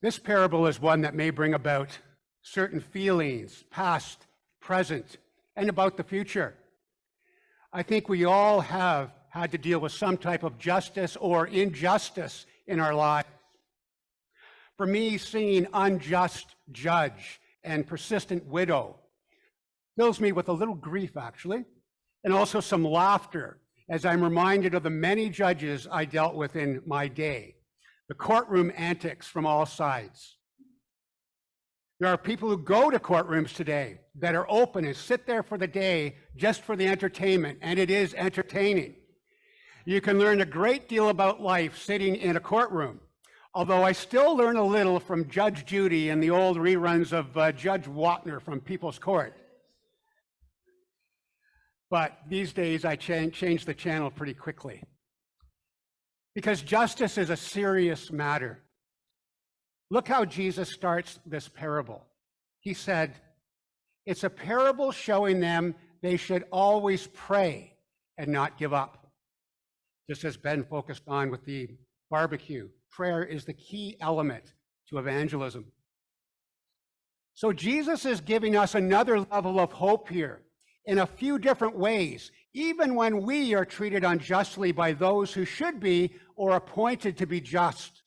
This parable is one that may bring about certain feelings, past, present, and about the future. I think we all have had to deal with some type of justice or injustice in our lives. For me, seeing unjust judge and persistent widow fills me with a little grief, actually, and also some laughter as I'm reminded of the many judges I dealt with in my day, the courtroom antics from all sides. There are people who go to courtrooms today that are open and sit there for the day just for the entertainment, and it is entertaining. You can learn a great deal about life sitting in a courtroom, although I still learn a little from Judge Judy and the old reruns of Judge Wapner from People's Court. But these days I change the channel pretty quickly, because justice is a serious matter. Look how Jesus starts this parable. He said, it's a parable showing them they should always pray and not give up. Just as Ben focused on with the barbecue, prayer is the key element to evangelism. So Jesus is giving us another level of hope here in a few different ways, even when we are treated unjustly by those who should be or appointed to be just.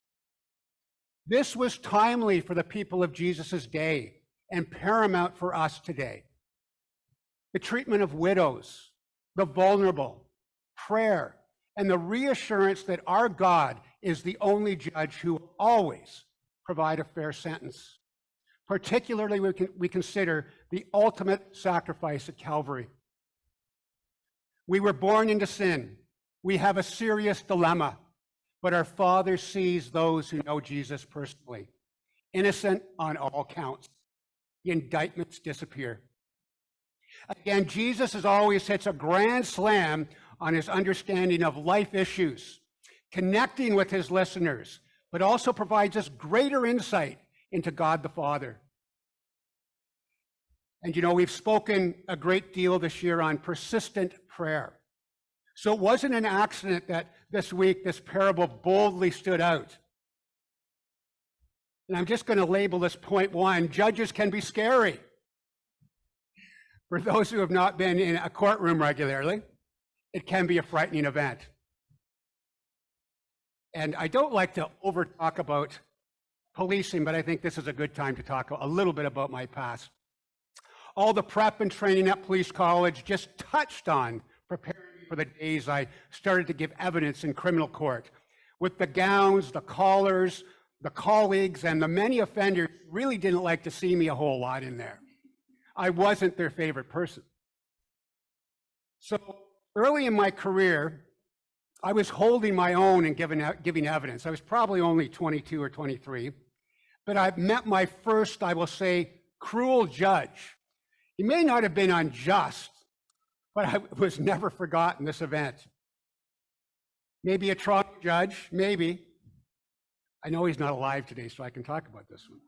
This was timely for the people of Jesus' day and paramount for us today. The treatment of widows, the vulnerable, prayer, and the reassurance that our God is the only judge who will always provide a fair sentence. Particularly, we consider the ultimate sacrifice at Calvary. We were born into sin. We have a serious dilemma, but our Father sees those who know Jesus personally, innocent on all counts. The indictments disappear. Again, Jesus as always hits a grand slam on his understanding of life issues, connecting with his listeners, but also provides us greater insight into God the Father. And you know, we've spoken a great deal this year on persistent prayer. So it wasn't an accident that this week this parable boldly stood out. And I'm just going to label this point one: judges can be scary. For those who have not been in a courtroom regularly, it can be a frightening event. And I don't like to over talk about policing, but I think this is a good time to talk a little bit about my past. All the prep and training at police college just touched on preparing me for the days I started to give evidence in criminal court. With the gowns, the collars, the colleagues, and the many offenders really didn't like to see me a whole lot in there. I wasn't their favorite person. So early in my career, I was holding my own and giving evidence. I was probably only 22 or 23, but I met my first, I will say, cruel judge. He may not have been unjust, but I was never forgotten this event. Maybe a Toronto judge, maybe. I know he's not alive today, so I can talk about this one.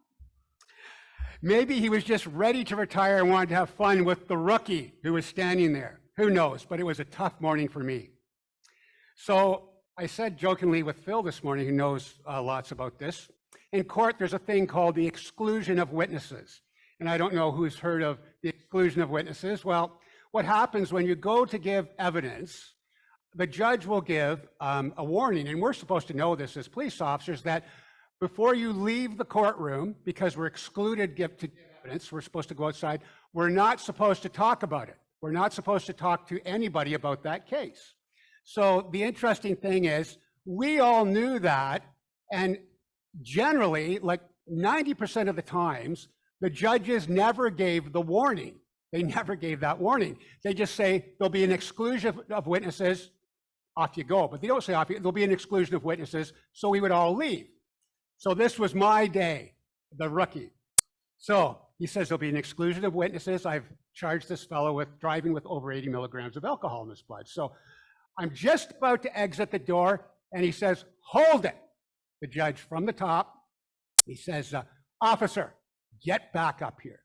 Maybe he was just ready to retire and wanted to have fun with the rookie who was standing there. Who knows? But it was a tough morning for me. So I said jokingly with Phil this morning, who knows lots about this, in court there's a thing called the exclusion of witnesses. And I don't know who's heard of the exclusion of witnesses. Well, what happens when you go to give evidence, the judge will give a warning, and we're supposed to know this as police officers, that before you leave the courtroom, because we're excluded to give evidence, we're supposed to go outside, we're not supposed to talk about it. We're not supposed to talk to anybody about that case. So the interesting thing is, we all knew that, and generally, like 90% of the times, the judges never gave the warning. They never gave that warning. They just say, there'll be an exclusion of witnesses, off you go. But they don't say off you, there'll be an exclusion of witnesses, so we would all leave. So this was my day, the rookie. So he says there'll be an exclusion of witnesses. I've charged this fellow with driving with over 80 milligrams of alcohol in his blood. So I'm just about to exit the door, and he says, hold it. The judge from the top, he says, officer, get back up here.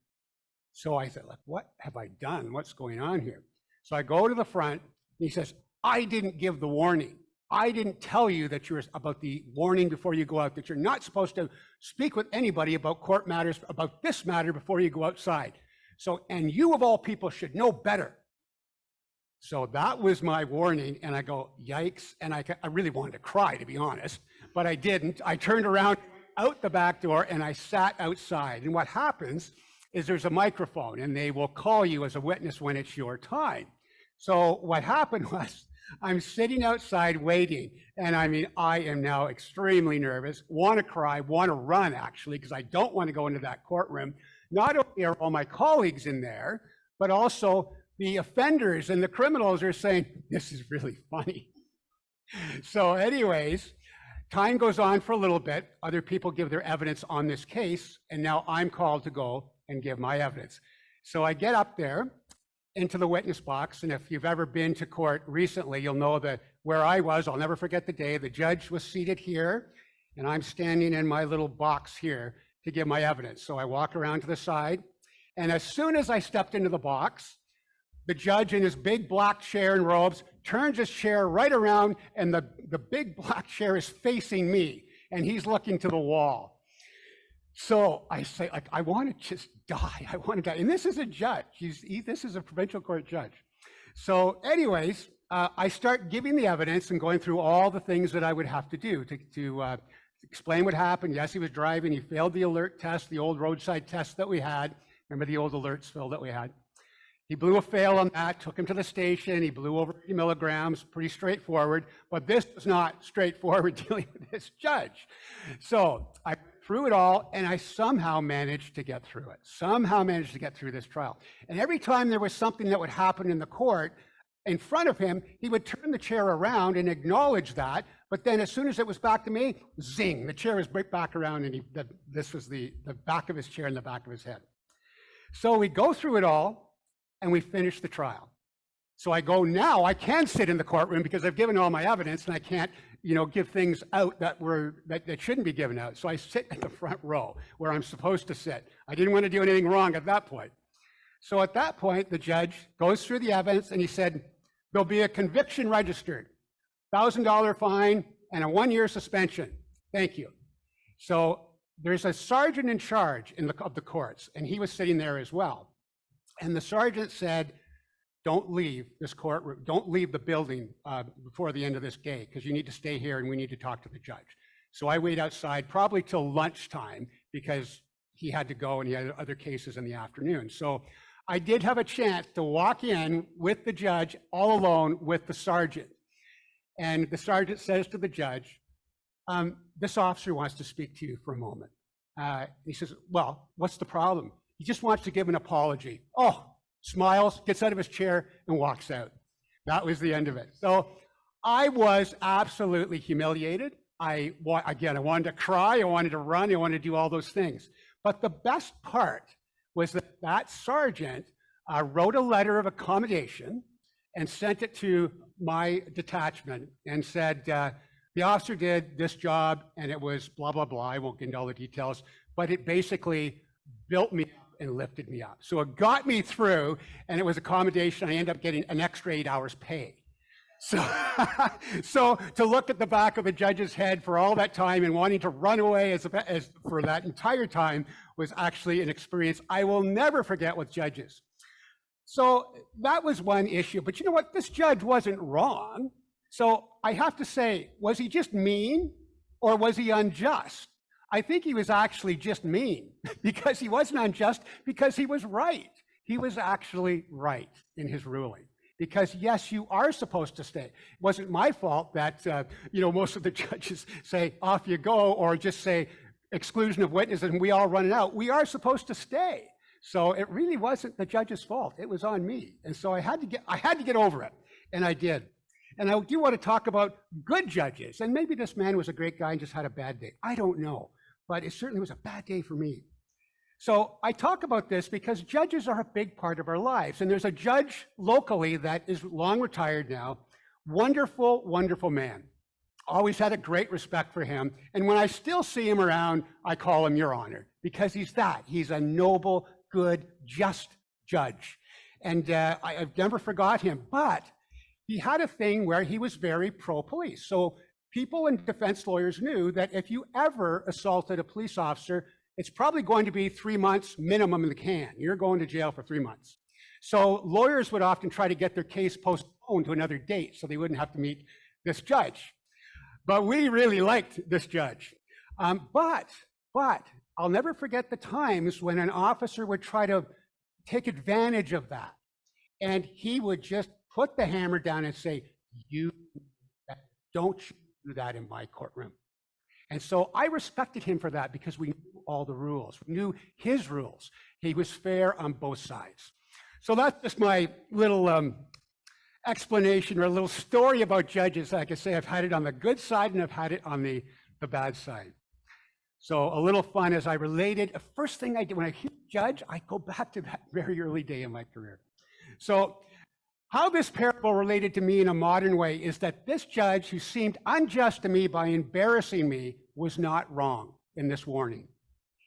So I said, like, what have I done? What's going on here? So I go to the front, and he says, I didn't give the warning. I didn't tell you that you're about the warning before you go out, that you're not supposed to speak with anybody about court matters, about this matter before you go outside. So, and you of all people should know better. So that was my warning, and I go, yikes, and I really wanted to cry, to be honest, but I didn't. I turned around out the back door, and I sat outside, and what happens is there's a microphone, and they will call you as a witness when it's your time. So what happened was, I'm sitting outside waiting, and I mean, I am now extremely nervous, want to cry, want to run, actually, because I don't want to go into that courtroom. Not only are all my colleagues in there, but also the offenders and the criminals are saying, this is really funny. So anyways, time goes on for a little bit. Other people give their evidence on this case, and now I'm called to go and give my evidence. So I get up there into the witness box, and if you've ever been to court recently, you'll know that where I was, I'll never forget the day, the judge was seated here, and I'm standing in my little box here to give my evidence. So I walk around to the side, and as soon as I stepped into the box, the judge in his big black chair and robes turns his chair right around, and the big black chair is facing me, and he's looking to the wall. So I say, like, I want to just die. I want to die. And this is a judge. This is a provincial court judge. So anyways, I start giving the evidence and going through all the things that I would have to do to explain what happened. Yes, he was driving. He failed the alert test, the old roadside test that we had. Remember the old alerts, Phil, that we had? He blew a fail on that, took him to the station. He blew over 80 milligrams, pretty straightforward. But this was not straightforward dealing with this judge. So I through it all, and I somehow managed to get through it. Somehow managed to get through this trial. And every time there was something that would happen in the court, in front of him, he would turn the chair around and acknowledge that, but then as soon as it was back to me, zing, the chair was right back around, and this was the back of his chair and the back of his head. So we go through it all, and we finish the trial. So I go, now I can sit in the courtroom because I've given all my evidence, and I can't, give things out that shouldn't be given out. So I sit at the front row where I'm supposed to sit. I didn't want to do anything wrong at that point. So at that point, the judge goes through the evidence, and he said, there'll be a conviction registered, $1,000 fine, and a 1-year suspension. Thank you. So there's a sergeant in charge of the courts, and he was sitting there as well. And the sergeant said, don't leave this courtroom, don't leave the building before the end of this day, because you need to stay here and we need to talk to the judge. So I wait outside probably till lunchtime because he had to go and he had other cases in the afternoon. So I did have a chance to walk in with the judge all alone with the sergeant. And the sergeant says to the judge, this officer wants to speak to you for a moment. He says, well, what's the problem? He just wants to give an apology. Oh, smiles, gets out of his chair, and walks out. That was the end of it. So I was absolutely humiliated. Again, I wanted to cry, I wanted to run, I wanted to do all those things. But the best part was that sergeant wrote a letter of accommodation and sent it to my detachment and said, the officer did this job and it was blah, blah, blah. I won't get into all the details, but it basically built me up and lifted me up. So it got me through, and it was accommodation. I ended up getting an extra 8 hours pay. So, so to look at the back of the judge's head for all that time and wanting to run away as for that entire time was actually an experience I will never forget with judges. So that was one issue. But you know what? This judge wasn't wrong. So I have to say, was he just mean or was he unjust? I think he was actually just mean because he wasn't unjust because he was right. He was actually right in his ruling. Because yes, you are supposed to stay. It wasn't my fault that most of the judges say off you go or just say exclusion of witnesses and we all run it out. We are supposed to stay. So it really wasn't the judge's fault. It was on me. And so I had to get over it, and I did. And I do want to talk about good judges. And maybe this man was a great guy and just had a bad day. I don't know. But it certainly was a bad day for me. So I talk about this because judges are a big part of our lives. And there's a judge locally that is long retired now. Wonderful, wonderful man. Always had a great respect for him. And when I still see him around, I call him Your Honor, because he's that. He's a noble, good, just judge. And I've never forgot him. But he had a thing where he was very pro-police. So people and defense lawyers knew that if you ever assaulted a police officer, it's probably going to be 3 months minimum in the can. You're going to jail for 3 months. So lawyers would often try to get their case postponed to another date so they wouldn't have to meet this judge. But we really liked this judge. But I'll never forget the times when an officer would try to take advantage of that. And he would just put the hammer down and say, "You don't do that in my courtroom." And so I respected him for that because we knew all the rules. We knew his rules. He was fair on both sides. So that's just my little explanation or a little story about judges. Like I say, I've had it on the good side and I've had it on the bad side. So a little fun as I related. The first thing I did when I hear judge, I go back to that very early day in my career. So how this parable related to me in a modern way is that this judge who seemed unjust to me by embarrassing me was not wrong in this warning.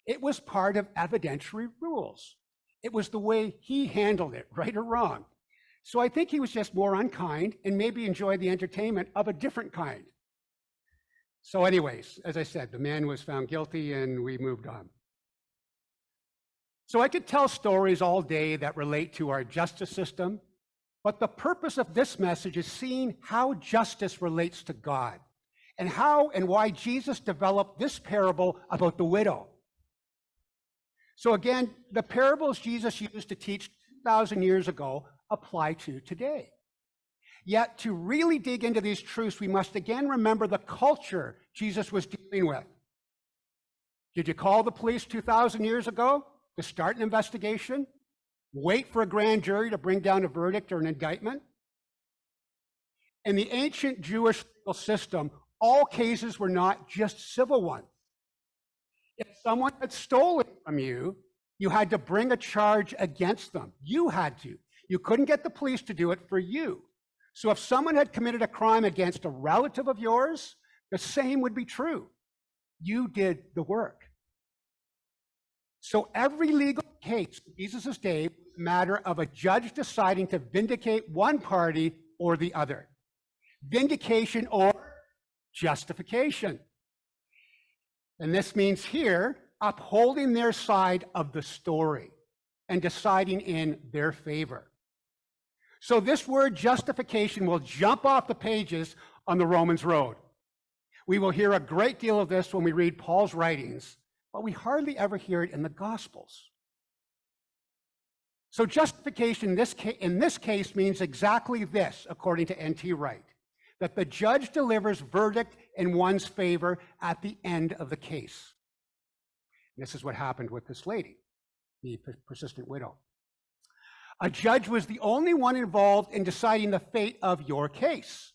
It was part of evidentiary rules. It was the way he handled it, right or wrong. So I think he was just more unkind and maybe enjoyed the entertainment of a different kind. So anyways, as I said, the man was found guilty and we moved on. So I could tell stories all day that relate to our justice system, but the purpose of this message is seeing how justice relates to God and how and why Jesus developed this parable about the widow. So again, the parables Jesus used to teach 2,000 years ago apply to today. Yet to really dig into these truths, we must again remember the culture Jesus was dealing with. Did you call the police 2,000 years ago to start an investigation? Wait for a grand jury to bring down a verdict or an indictment? In the ancient Jewish legal system, all cases were not just civil ones. If someone had stolen from you, you had to bring a charge against them. You had to. You couldn't get the police to do it for you. So if someone had committed a crime against a relative of yours, the same would be true. You did the work. So every legal case in Jesus' day was a matter of a judge deciding to vindicate one party or the other. Vindication or justification. And this means here, upholding their side of the story and deciding in their favor. So this word justification will jump off the pages on the Romans road. We will hear a great deal of this when we read Paul's writings, but we hardly ever hear it in the Gospels. So justification in this case means exactly this, according to N.T. Wright, that the judge delivers verdict in one's favor at the end of the case. This is what happened with this lady, the persistent widow. A judge was the only one involved in deciding the fate of your case.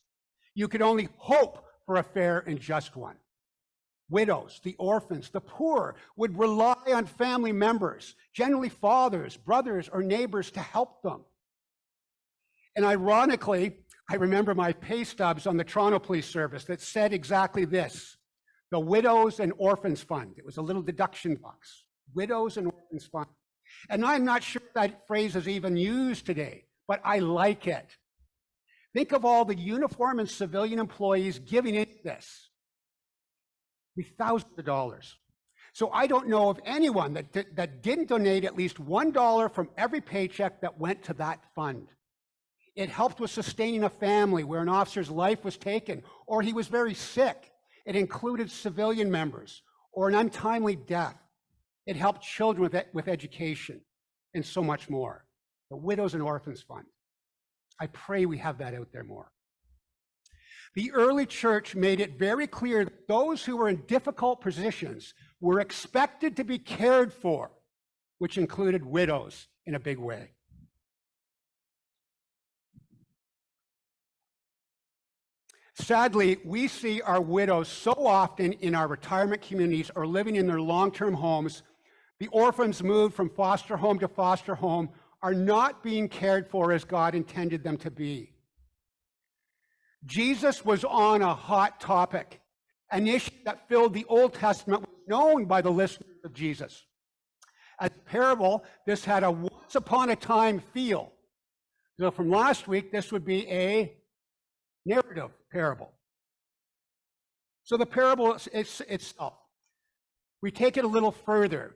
You could only hope for a fair and just one. Widows, the orphans, the poor would rely on family members, generally fathers, brothers, or neighbors to help them. And ironically, I remember my pay stubs on the Toronto Police Service that said exactly this: the Widows and Orphans Fund. It was a little deduction box. Widows and Orphans Fund. And I'm not sure that phrase is even used today, but I like it. Think of all the uniform and civilian employees giving into this. With thousands of dollars. So I don't know of anyone that didn't donate at least $1 from every paycheck that went to that fund. It helped with sustaining a family where an officer's life was taken or he was very sick. It included civilian members or an untimely death. It helped children with education and so much more. The Widows and Orphans Fund. I pray we have that out there more. The early church made it very clear that those who were in difficult positions were expected to be cared for, which included widows in a big way. Sadly, we see our widows so often in our retirement communities or living in their long-term homes. The orphans moved from foster home to foster home are not being cared for as God intended them to be. Jesus was on a hot topic, an issue that filled the Old Testament, was known by the listeners of Jesus. As a parable, this had a once upon a time feel. So from last week, this would be a narrative parable. So the parable itself, we take it a little further.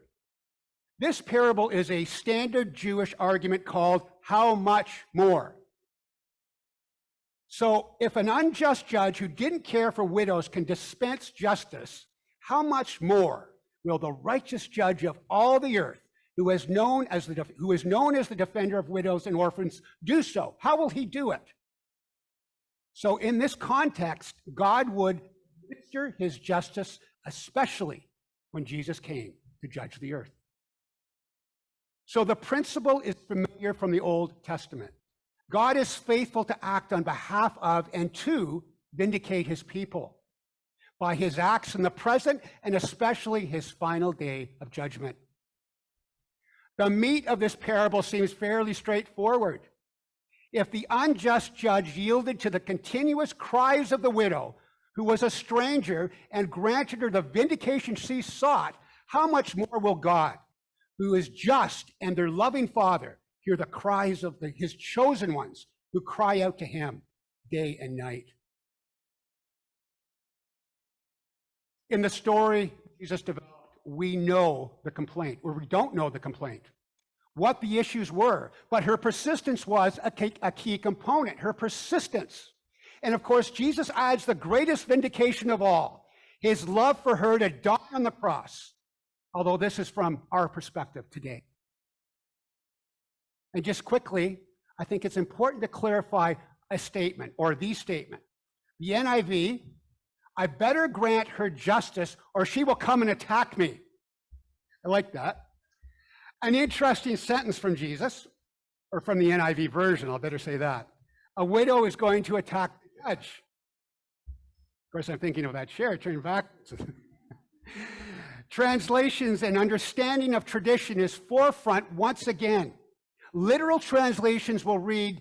This parable is a standard Jewish argument called how much more? So if an unjust judge who didn't care for widows can dispense justice, how much more will the righteous judge of all the earth, who is known as the defender of widows and orphans, do so? How will he do it? So in this context, God would administer his justice, especially when Jesus came to judge the earth. So the principle is familiar from the Old Testament. God is faithful to act on behalf of and to vindicate his people by his acts in the present and especially his final day of judgment. The meat of this parable seems fairly straightforward. If the unjust judge yielded to the continuous cries of the widow, who was a stranger, and granted her the vindication she sought, how much more will God, who is just and their loving Father, hear the cries of his chosen ones who cry out to him day and night? In the story Jesus developed, we know the complaint, or we don't know the complaint, what the issues were, but her persistence was a key component, her persistence. And of course, Jesus adds the greatest vindication of all, his love for her to die on the cross, although this is from our perspective today. And just quickly, I think it's important to clarify a statement, or the statement. The NIV, I better grant her justice or she will come and attack me. I like that. An interesting sentence from Jesus, or from the NIV version, I'll better say that. A widow is going to attack the judge. Of course, I'm thinking of that chair, turn back. Translations and understanding of tradition is forefront once again. Literal translations will read,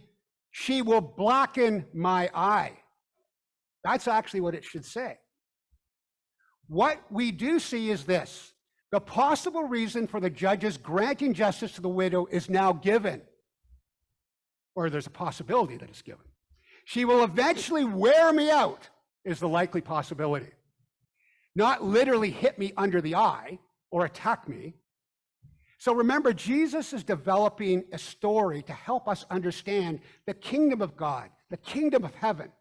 she will blacken my eye. That's actually what it should say. What we do see is this. The possible reason for the judges granting justice to the widow is now given, or there's a possibility that it's given. She will eventually wear me out is the likely possibility. Not literally hit me under the eye or attack me. So remember, Jesus is developing a story to help us understand the kingdom of God, the kingdom of heaven.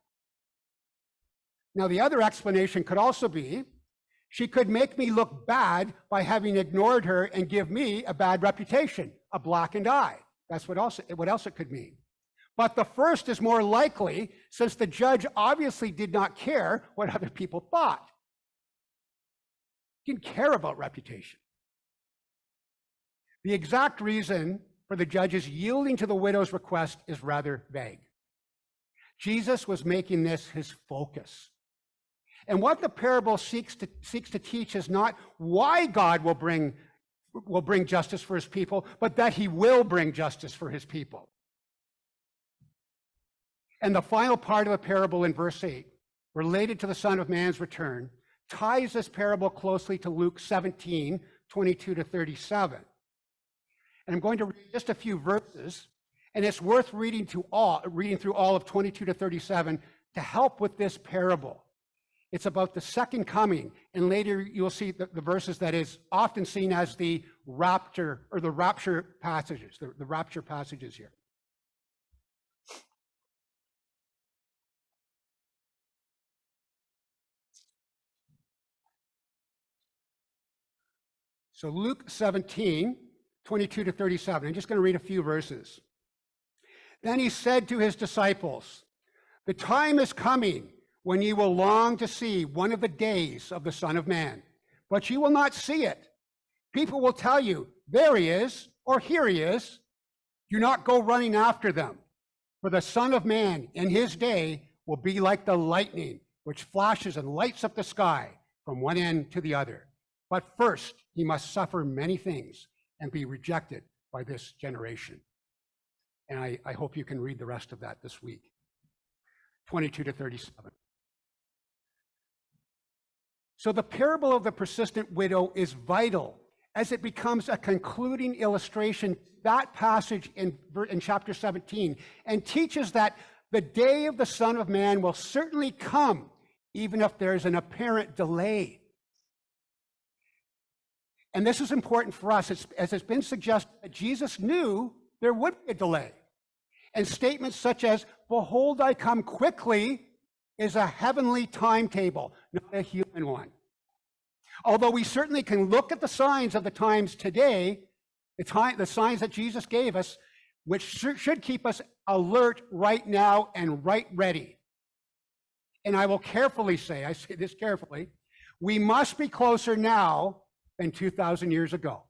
Now, the other explanation could also be, she could make me look bad by having ignored her and give me a bad reputation, a blackened eye. That's what else it could mean. But the first is more likely, since the judge obviously did not care what other people thought. He didn't care about reputation. The exact reason for the judges yielding to the widow's request is rather vague. Jesus was making this his focus. And what the parable seeks to teach is not why God will bring justice for his people, but that he will bring justice for his people. And the final part of the parable in verse 8, related to the Son of Man's return, ties this parable closely to Luke 17, 22 to 37. And I'm going to read just a few verses, and it's worth reading through all of 22 to 37 to help with this parable. It's about the second coming, and later you'll see the verses that is often seen as the rapture or the rapture passages, the rapture passages here. So Luke 17, 22 to 37. I'm just going to read a few verses. Then he said to his disciples, "The time is coming when ye will long to see one of the days of the Son of Man, but you will not see it. People will tell you, 'There he is,' or 'Here he is.' Do not go running after them, for the Son of Man in his day will be like the lightning, which flashes and lights up the sky from one end to the other. But first he must suffer many things and be rejected by this generation." And I hope you can read the rest of that this week. 22 to 37. So the parable of the persistent widow is vital as it becomes a concluding illustration, that passage in chapter 17, and teaches that The day of the Son of Man will certainly come, even if there's an apparent delay. And this is important for us, as it's been suggested that Jesus knew there would be a delay. And statements such as, "Behold, I come quickly," is a heavenly timetable, not a human one. Although we certainly can look at the signs of the times today, the signs that Jesus gave us, which should keep us alert right now and right ready. And I will carefully say, I say this carefully, we must be closer now than 2,000 years ago,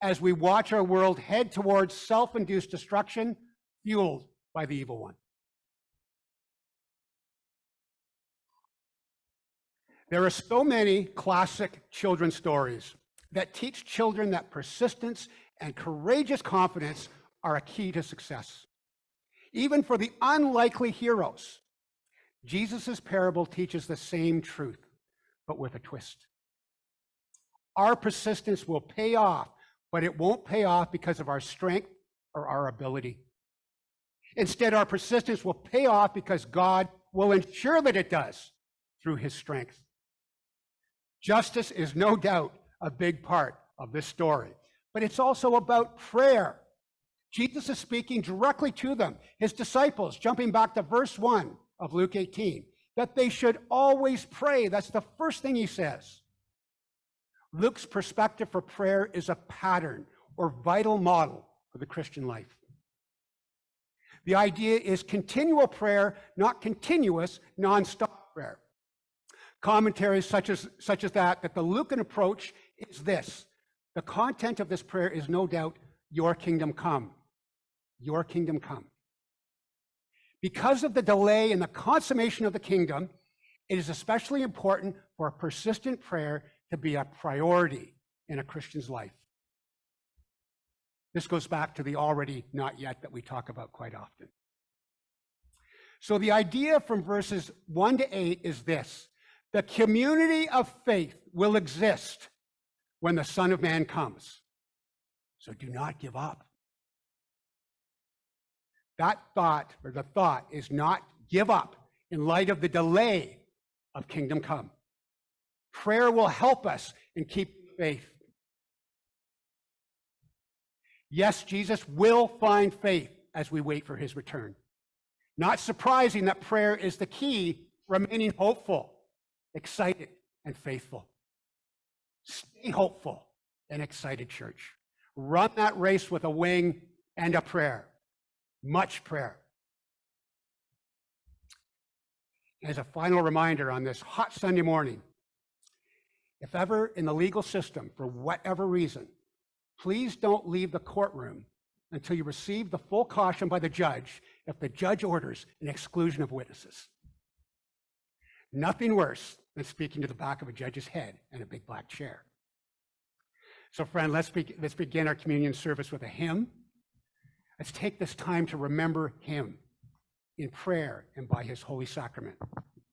as we watch our world head towards self-induced destruction fueled by the evil one. There are so many classic children's stories that teach children that persistence and courageous confidence are a key to success. Even for the unlikely heroes, Jesus' parable teaches the same truth, but with a twist. Our persistence will pay off, but it won't pay off because of our strength or our ability. Instead, our persistence will pay off because God will ensure that it does through his strength. Justice is no doubt a big part of this story, but it's also about prayer. Jesus is speaking directly to them, his disciples, jumping back to verse 1 of Luke 18, that they should always pray. That's the first thing he says. Luke's perspective for prayer is a pattern or vital model for the Christian life. The idea is continual prayer, not continuous, non-stop prayer. Commentaries such as that the Lucan approach is this. The content of this prayer is no doubt, your kingdom come. Your kingdom come. Because of the delay in the consummation of the kingdom, it is especially important for persistent prayer to be a priority in a Christian's life. This goes back to the already not yet that we talk about quite often. So the idea from verses 1 to 8 is this. The community of faith will exist when the Son of Man comes. So do not give up. That thought, or the thought, is not give up in light of the delay of kingdom come. Prayer will help us in keeping faith. Yes, Jesus will find faith as we wait for his return. Not surprising that prayer is the key, remaining hopeful, excited, and faithful. Stay hopeful and excited, church. Run that race with a wing and a prayer. Much prayer. As a final reminder on this hot Sunday morning, if ever in the legal system, for whatever reason, please don't leave the courtroom until you receive the full caution by the judge if the judge orders an exclusion of witnesses. Nothing worse than speaking to the back of a judge's head in a big black chair. So friend, let's begin our communion service with a hymn. Let's take this time to remember him in prayer and by his holy sacrament.